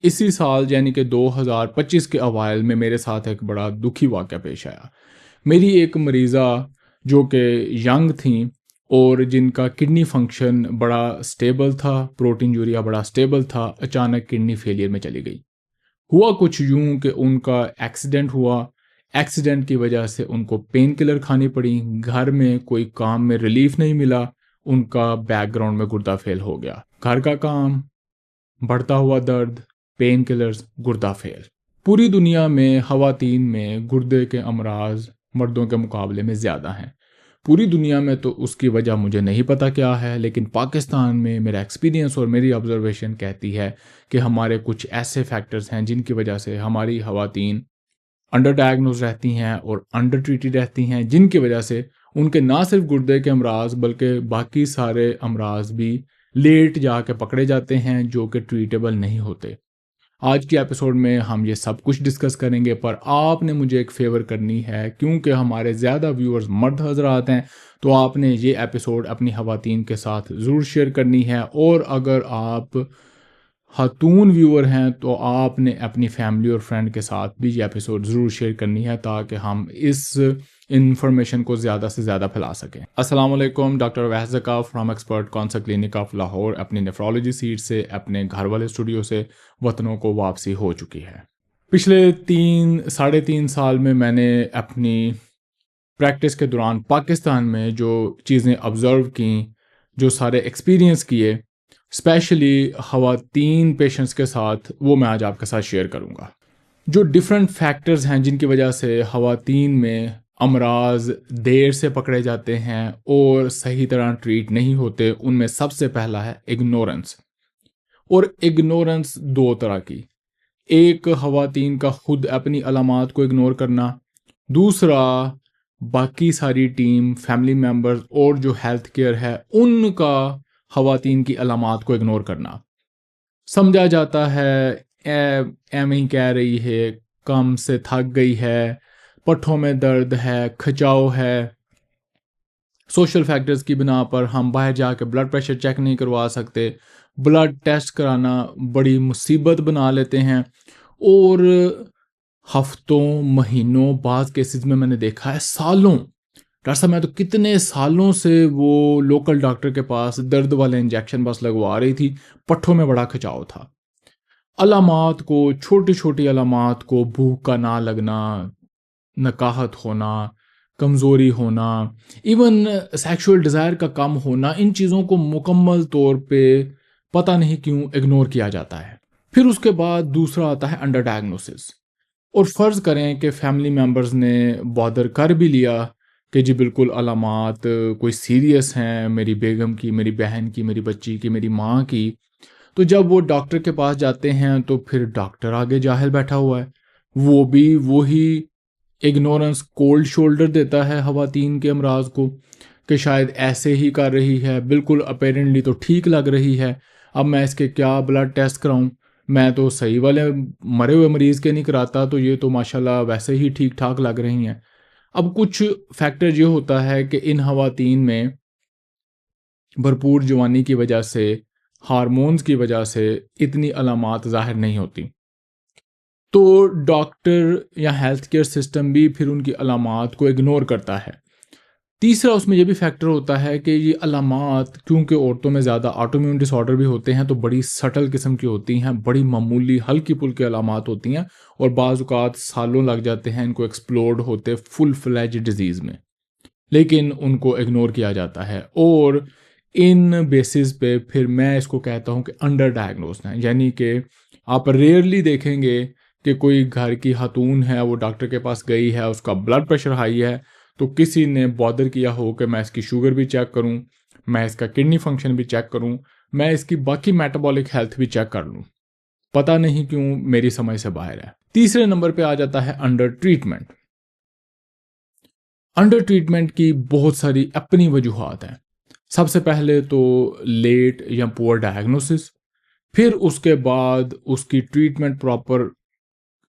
اسی سال یعنی کہ 2025 کے اوائل میں میرے ساتھ ایک بڑا دکھی واقعہ پیش آیا۔ میری ایک مریضہ جو کہ ینگ تھیں اور جن کا کڈنی فنکشن بڑا سٹیبل تھا، پروٹین یوریا بڑا سٹیبل تھا، اچانک کڈنی فیلئر میں چلی گئی۔ ہوا کچھ یوں کہ ان کا ایکسیڈنٹ ہوا، ایکسیڈنٹ کی وجہ سے ان کو پین کلر کھانی پڑی، گھر میں کوئی کام میں ریلیف نہیں ملا، ان کا بیک گراؤنڈ میں گردہ فیل ہو گیا۔ گھر کا کام، بڑھتا ہوا درد، پین کلرز، گردہ فیل۔ پوری دنیا میں خواتین میں گردے کے امراض مردوں کے مقابلے میں زیادہ ہیں۔ پوری دنیا میں تو اس کی وجہ مجھے نہیں پتا کیا ہے، لیکن پاکستان میں میرا ایکسپیرینس اور میری آبزرویشن کہتی ہے کہ ہمارے کچھ ایسے فیکٹرز ہیں جن کی وجہ سے ہماری خواتین انڈر ڈائگنوز رہتی ہیں اور انڈر ٹریٹڈ رہتی ہیں، جن کی وجہ سے ان کے نہ صرف گردے کے امراض بلکہ باقی سارے امراض بھی لیٹ جا کے پکڑے جاتے ہیں جو کہ ٹریٹیبل نہیں ہوتے۔ آج کی ایپیسوڈ میں ہم یہ سب کچھ ڈسکس کریں گے، پر آپ نے مجھے ایک فیور کرنی ہے، کیونکہ ہمارے زیادہ ویورز مرد حضرات ہیں، تو آپ نے یہ ایپیسوڈ اپنی خواتین کے ساتھ ضرور شیئر کرنی ہے، اور اگر آپ خاتون ویور ہیں تو آپ نے اپنی فیملی اور فرینڈ کے ساتھ بھی یہ ایپیسوڈ ضرور شیئر کرنی ہے تاکہ ہم اس انفارمیشن کو زیادہ سے زیادہ پھیلا سکیں۔ السلام علیکم، doctor Waheed Zaka from expert cancer clinic of Lahore اپنی نیفرولوجی سیٹ سے اپنے گھر والے اسٹوڈیو سے وطنوں کو واپسی ہو چکی ہے۔ پچھلے 3.5 سال میں نے اپنی پریکٹس کے دوران پاکستان میں جو چیزیں آبزرو کیں، جو سارے ایکسپیرینس کیے، اسپیشلی خواتین پیشنٹس کے ساتھ، وہ میں آج آپ کے ساتھ شیئر کروں گا۔ جو ڈیفرنٹ فیکٹرز ہیں جن کی وجہ سے خواتین میں امراض دیر سے پکڑے جاتے ہیں اور صحیح طرح ٹریٹ نہیں ہوتے، ان میں سب سے پہلا ہے اگنورنس۔ اور اگنورنس دو طرح کی، ایک خواتین کا خود اپنی علامات کو اگنور کرنا، دوسرا باقی ساری ٹیم، فیملی ممبرز اور جو ہیلتھ کیئر ہے ان کا خواتین کی علامات کو اگنور کرنا۔ سمجھا جاتا ہے ایویں ہی کہہ رہی ہے، کم سے تھک گئی ہے، پٹھوں میں درد ہے، کھچاؤ ہے۔ سوشل فیکٹرز کی بنا پر ہم باہر جا کے بلڈ پریشر چیک نہیں کروا سکتے، بلڈ ٹیسٹ کرانا بڑی مصیبت بنا لیتے ہیں، اور ہفتوں، مہینوں، بعض کیسز میں نے دیکھا ہے سالوں۔ ڈاکٹر صاحب میں تو کتنے سالوں سے وہ لوکل ڈاکٹر کے پاس درد والے انجیکشن بس لگوا رہی تھی، پٹھوں میں بڑا کھچاؤ تھا۔ علامات کو، چھوٹی چھوٹی علامات کو، بھوک کا نہ لگنا، نکاہت ہونا، کمزوری ہونا، ایون سیکشول ڈیزائر کا کم ہونا، ان چیزوں کو مکمل طور پہ پتہ نہیں کیوں اگنور کیا جاتا ہے۔ پھر اس کے بعد دوسرا آتا ہے انڈر ڈائگنوسس، اور فرض کریں کہ فیملی ممبرز نے بادر کر بھی لیا کہ جی بالکل علامات کوئی سیریس ہیں، میری بیگم کی، میری بہن کی، میری بچی کی، میری ماں کی، تو جب وہ ڈاکٹر کے پاس جاتے ہیں تو پھر ڈاکٹر آگے جاہل بیٹھا ہوا ہے، وہ بھی وہی اگنورنس، کولڈ شولڈر دیتا ہے خواتین کے امراض کو کہ شاید ایسے ہی کر رہی ہے، بالکل اپیرنٹلی تو ٹھیک لگ رہی ہے، اب میں اس کے کیا بلڈ ٹیسٹ کراؤں، میں تو صحیح والے مرے ہوئے مریض کے نہیں کراتا، تو یہ تو ماشاءاللہ ویسے ہی ٹھیک ٹھاک لگ رہی ہیں۔ اب کچھ فیکٹر یہ ہوتا ہے کہ ان خواتین میں بھرپور جوانی کی وجہ سے، ہارمونز کی وجہ سے اتنی علامات ظاہر نہیں ہوتی، تو ڈاکٹر یا ہیلتھ کیئر سسٹم بھی پھر ان کی علامات کو اگنور کرتا ہے۔ تیسرا اس میں یہ بھی فیکٹر ہوتا ہے کہ یہ علامات، کیونکہ عورتوں میں زیادہ آٹو امیون ڈس آرڈر بھی ہوتے ہیں، تو بڑی سٹل قسم کی ہوتی ہیں، بڑی معمولی ہلکی پھلکی علامات ہوتی ہیں، اور بعض اوقات سالوں لگ جاتے ہیں ان کو ایکسپلوڈ ہوتے فل فلیج ڈیزیز میں، لیکن ان کو اگنور کیا جاتا ہے، اور ان بیسز پہ پھر میں اس کو کہتا ہوں کہ انڈر ڈائگنوز ہیں، یعنی کہ آپ ریئرلی دیکھیں گے کہ کوئی گھر کی خاتون ہے، وہ ڈاکٹر کے پاس گئی ہے، اس کا بلڈ پریشر ہائی ہے، تو کسی نے بادر کیا ہو کہ میں اس کی شوگر بھی چیک کروں، میں اس کا کڈنی فنکشن بھی چیک کروں، میں اس کی باقی میٹابولک ہیلتھ بھی چیک کر لوں، پتہ نہیں کیوں میری سمجھ سے باہر ہے۔ تیسرے نمبر پہ آ جاتا ہے انڈر ٹریٹمنٹ۔ انڈر ٹریٹمنٹ کی بہت ساری اپنی وجوہات ہیں۔ سب سے پہلے تو لیٹ یا پور ڈائگنوسس، پھر اس کے بعد اس کی ٹریٹمنٹ پراپر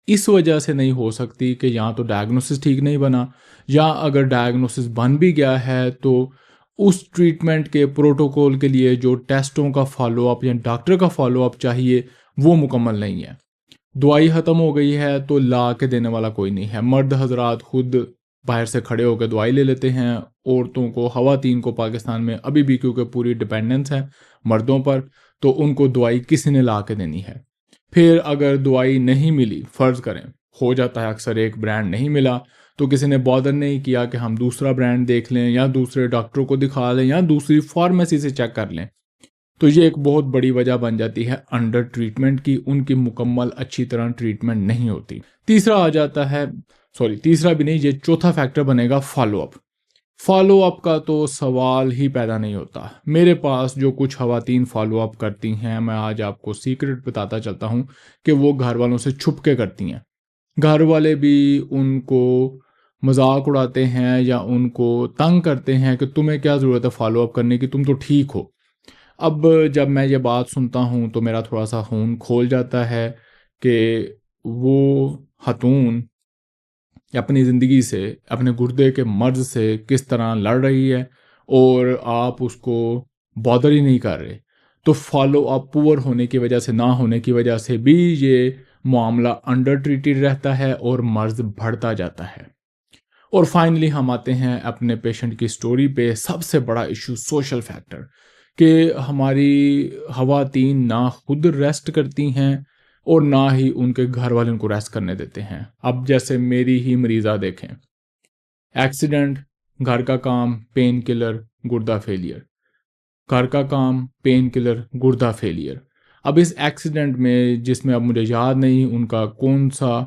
اس وجہ سے نہیں ہو سکتی کہ یا تو ڈائگنوسس ٹھیک نہیں بنا، یا اگر ڈائگنوسس بن بھی گیا ہے تو اس ٹریٹمنٹ کے پروٹوکول کے لیے جو ٹیسٹوں کا فالو اپ یا ڈاکٹر کا فالو اپ چاہیے وہ مکمل نہیں ہے۔ دوائی ختم ہو گئی ہے تو لا کے دینے والا کوئی نہیں ہے، مرد حضرات خود باہر سے کھڑے ہو کے دوائی لے لیتے ہیں۔ عورتوں کو، خواتین کو پاکستان میں ابھی بھی کیونکہ پوری ڈپینڈنس ہے مردوں پر، تو ان کو دوائی کسی نے لا کے دینی ہے۔ پھر اگر دوائی نہیں ملی، فرض کریں ہو جاتا ہے اکثر ایک برانڈ نہیں ملا، تو کسی نے بادر نہیں کیا کہ ہم دوسرا برانڈ دیکھ لیں یا دوسرے ڈاکٹروں کو دکھا لیں یا دوسری فارمیسی سے چیک کر لیں، تو یہ ایک بہت بڑی وجہ بن جاتی ہے انڈر ٹریٹمنٹ کی، ان کی مکمل اچھی طرح ٹریٹمنٹ نہیں ہوتی۔ تیسرا آ جاتا ہے، تیسرا بھی نہیں، یہ چوتھا فیکٹر بنے گا فالو اپ۔ فالو اپ کا تو سوال ہی پیدا نہیں ہوتا۔ میرے پاس جو کچھ خواتین فالو اپ کرتی ہیں، میں آج آپ کو سیکرٹ بتاتا چلتا ہوں کہ وہ گھر والوں سے چھپ کے کرتی ہیں۔ گھر والے بھی ان کو مذاق اڑاتے ہیں یا ان کو تنگ کرتے ہیں کہ تمہیں کیا ضرورت ہے فالو اپ کرنے کی، تم تو ٹھیک ہو۔ اب جب میں یہ بات سنتا ہوں تو میرا تھوڑا سا خون کھول جاتا ہے کہ وہ خاتون اپنی زندگی سے، اپنے گردے کے مرض سے کس طرح لڑ رہی ہے اور آپ اس کو بادر ہی نہیں کر رہے۔ تو فالو اپ پور ہونے کی وجہ سے، نہ ہونے کی وجہ سے بھی یہ معاملہ انڈر ٹریٹڈ رہتا ہے اور مرض بڑھتا جاتا ہے۔ اور فائنلی ہم آتے ہیں اپنے پیشنٹ کی سٹوری پہ۔ سب سے بڑا ایشو سوشل فیکٹر، کہ ہماری خواتین نہ خود ریسٹ کرتی ہیں اور نہ ہی ان کے گھر والے ان کو ریسٹ کرنے دیتے ہیں۔ اب جیسے میری ہی مریضہ دیکھیں، ایکسیڈنٹ، گھر کا کام، پین کلر، گردہ فیلئر، گھر کا کام، پین کلر، گردہ فیلئر۔ اب اس ایکسیڈنٹ میں، جس میں اب مجھے یاد نہیں ان کا کون سا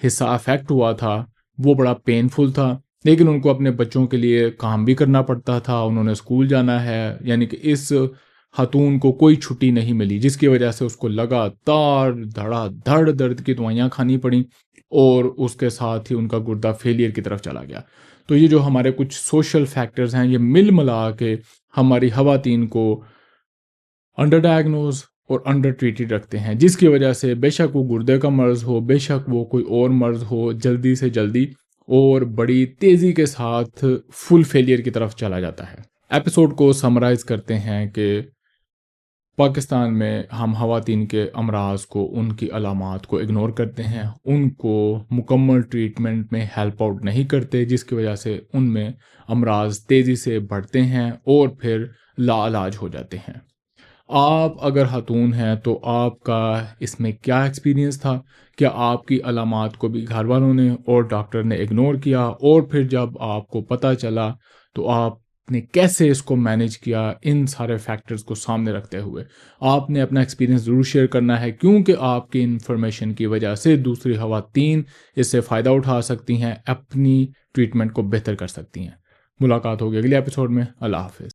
حصہ افیکٹ ہوا تھا، وہ بڑا پینفل تھا، لیکن ان کو اپنے بچوں کے لیے کام بھی کرنا پڑتا تھا، انہوں نے اسکول جانا ہے، یعنی کہ اس خاتون کو کوئی چھٹی نہیں ملی، جس کی وجہ سے اس کو لگاتار دھڑا دھڑ درد کی دوائیاں کھانی پڑیں اور اس کے ساتھ ہی ان کا گردہ فیلئر کی طرف چلا گیا۔ تو یہ جو ہمارے کچھ سوشل فیکٹرز ہیں، یہ مل ملا کے ہماری خواتین کو انڈر ڈائگنوز اور انڈر ٹریٹڈ رکھتے ہیں، جس کی وجہ سے بے شک وہ گردے کا مرض ہو، بے شک وہ کوئی اور مرض ہو، جلدی سے جلدی اور بڑی تیزی کے ساتھ فل فیلئر کی طرف چلا جاتا ہے۔ ایپیسوڈ کو سمرائز کرتے ہیں کہ پاکستان میں ہم خواتین کے امراض کو، ان کی علامات کو اگنور کرتے ہیں، ان کو مکمل ٹریٹمنٹ میں ہیلپ آؤٹ نہیں کرتے، جس کی وجہ سے ان میں امراض تیزی سے بڑھتے ہیں اور پھر لا علاج ہو جاتے ہیں۔ آپ اگر خاتون ہیں تو آپ کا اس میں کیا ایکسپیرینس تھا؟ کیا آپ کی علامات کو بھی گھر والوں نے اور ڈاکٹر نے اگنور کیا؟ اور پھر جب آپ کو پتہ چلا تو آپ نے کیسے اس کو مینیج کیا؟ ان سارے فیکٹرز کو سامنے رکھتے ہوئے آپ نے اپنا ایکسپیرینس ضرور شیئر کرنا ہے، کیونکہ آپ کی انفارمیشن کی وجہ سے دوسری خواتین اس سے فائدہ اٹھا سکتی ہیں، اپنی ٹریٹمنٹ کو بہتر کر سکتی ہیں۔ ملاقات ہوگی اگلے ایپیسوڈ میں۔ اللہ حافظ۔